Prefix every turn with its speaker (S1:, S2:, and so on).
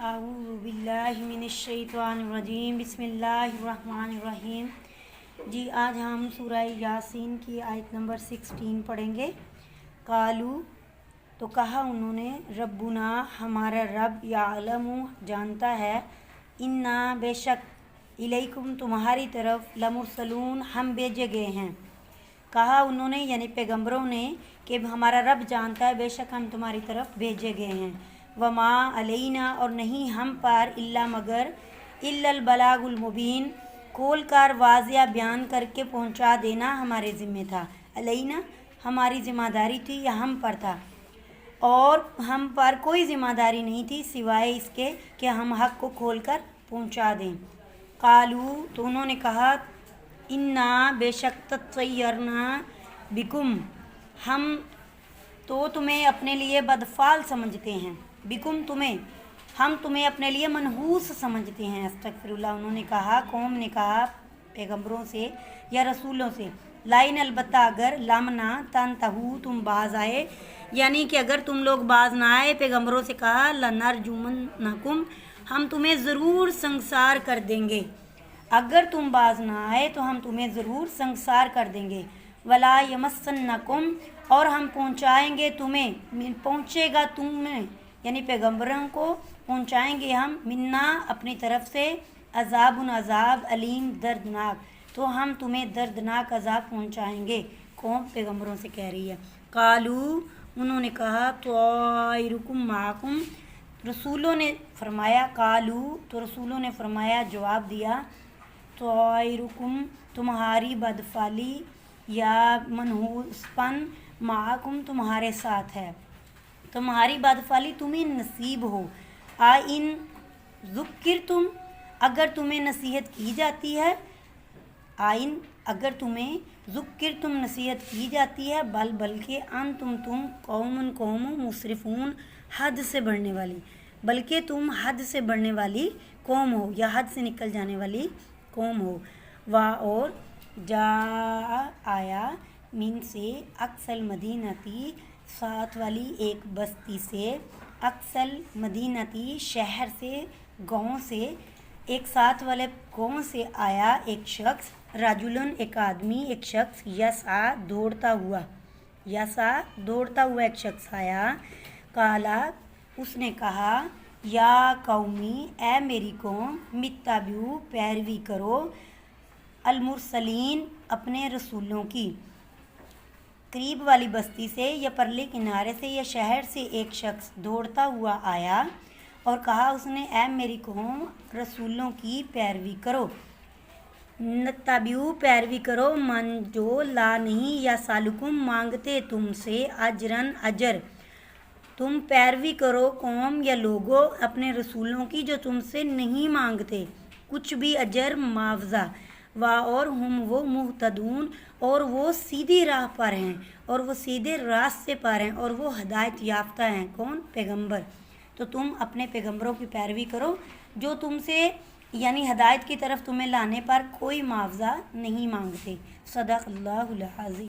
S1: अऊज़ु बिल्लाहि मिनश्शैतानिर्रजीम बिस्मिल्लाहिर्रहमानिर्रहीम। जी आज हम सूरह यासीन की आयत नंबर 16 पढ़ेंगे। कालू तो कहा उन्होंने, रब्बुना हमारा रब, यालमु जानता है, इन्ना बेशक, इलैकुम तुम्हारी तरफ, लमुरसलून हम भेजे गए हैं। कहा उन्होंने यानी पैगंबरों ने कि हमारा रब जानता है, बेशक हम तुम्हारी तरफ भेजे गए हैं। वमा अलैना और नहीं हम पर, इल्ला मगर, इल्लल बलागुल मुबीन खोल कर वाज़िया बयान करके पहुंचा देना हमारे ज़िम्मे था। अलैना हमारी ज़िम्मेदारी थी या हम पर था, और हम पर कोई ज़िम्मेदारी नहीं थी सिवाय इसके कि हम हक़ को खोल कर पहुँचा दें। कालू तो उन्होंने कहा, इन्ना बेशक तत्वयरना बिकुम हम तो तुम्हें अपने लिए बदफाल समझते हैं। बिकुम तुम्हें, हम तुम्हें अपने लिए मनहूस समझते हैं। अस्तगफिरुल्लाह। उन्होंने कहा, कौम ने कहा पैगंबरों से या रसूलों से, लाइन अलबत्ता अगर, लमना तनतहू तुम बाज आए, यानी कि अगर तुम लोग बाज ना आए, पैगंबरों से कहा, लनरजुमन्नकुम हम तुम्हें ज़रूर संसार कर देंगे। अगर तुम बाज ना आए तो हम तुम्हें ज़रूर संसार कर देंगे। वला यमस्सन्नकुम और हम पहुँचाएँगे तुम्हें, पहुँचेगा तुम्हें यानी पैगंबरों को पहुँचाएँगे हम, मिन्ना अपनी तरफ से, अज़ाबुन अज़ाब, अलीम दर्दनाक तो हम तुम्हें दर्दनाक अज़ाब पहुँचाएँगे। कौम पैगंबरों से कह रही है। कालू उन्होंने कहा, तोइरुकुम माकुम रसूलों ने फरमाया, कालू तो रसूलों ने फरमाया, जवाब दिया, तोइरुकुम तुम्हारी बदफाली या मनहूसपन, माकुम तुम्हारे साथ है, तुम्हारी बदफाली तुम्हें नसीब हो। इन ज़ुक्किर तुम अगर तुम्हें नसीहत की जाती है, आइन अगर तुम्हें ज़ुक्किर तुम नसीहत की जाती है, बल्कि अन तुम कौम मुसरिफून हद से बढ़ने वाली, बल्कि तुम हद से बढ़ने वाली कौम हो या हद से निकल जाने वाली कौम हो। वाह और जा आया मिन से अक्सल मदीनती साथ वाली एक बस्ती से, अक्सल मदीनती शहर से, गांव से, एक साथ वाले गांव से आया एक शख्स, राजुलन एक आदमी, एक शख्स, यसा दौड़ता हुआ एक शख्स आया। काला उसने कहा, या कौमी ए मेरी कौम, मित्ताबिऊ पैरवी करो, अलमुरसलीन अपने रसूलों की। करीब वाली बस्ती से या परले किनारे से या शहर से एक शख्स दौड़ता हुआ आया और कहा उसने, ऐ मेरी कौम रसूलों की पैरवी करो। नत्ताबिऊ पैरवी करो, मन जो ला नहीं या सालुकुम मांगते तुमसे, अजरन अजर तुम पैरवी करो कौम या लोगो अपने रसूलों की जो तुमसे नहीं मांगते कुछ भी अजर मुआवजा। वाह और हम वो मुहतदून और वो सीधी राह पर हैं, और वो सीधे रास्ते पर हैं, और वो हदायत याफ्ता हैं। कौन? पैगंबर। तो तुम अपने पैगंबरों की पैरवी करो जो तुमसे यानी हदायत की तरफ तुम्हें लाने पर कोई मुआवजा नहीं मांगते। सदक़ल्लाहुल अज़ीम।